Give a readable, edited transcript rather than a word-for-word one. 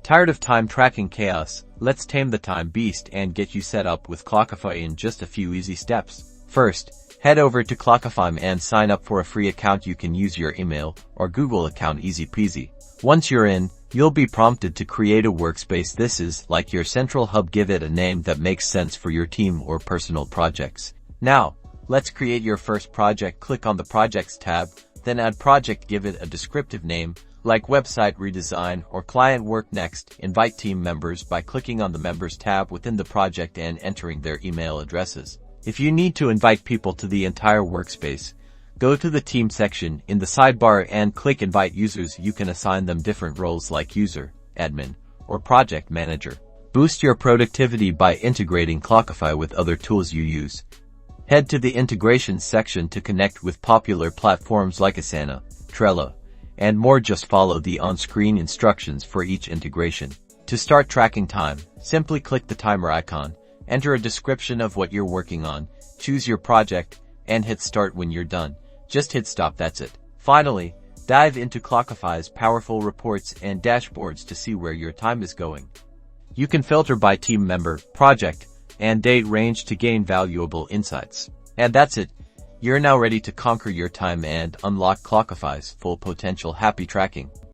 Tired of time tracking chaos? Let's tame the time beast and get you set up with Clockify in just a few easy steps. First, head over to Clockify and sign up for a free account. You can use your email or Google account, easy peasy. Once you're in, you'll be prompted to create a workspace. This is like your central hub. Give it a name that makes sense for your team or personal projects. Now, let's create your first project. Click on the Projects tab, then add project. Give it a descriptive name like website redesign or client work. Next, invite team members by clicking on the Members tab within the project and entering their email addresses. If you need to invite people to the entire workspace, go to the Team section in the sidebar and click Invite Users. You can assign them different roles like user, admin, or project manager. Boost your productivity by integrating Clockify with other tools you use. Head to the Integrations section to connect with popular platforms like Asana, Trello, and more. Just follow the on-screen instructions for each integration. To start tracking time, simply click the timer icon, enter a description of what you're working on, choose your project, and hit start. When you're done, just hit stop. That's it. Finally, dive into Clockify's powerful reports and dashboards to see where your time is going. You can filter by team member, project, and date range to gain valuable insights. And that's it. You're now ready to conquer your time and unlock Clockify's full potential. Happy tracking!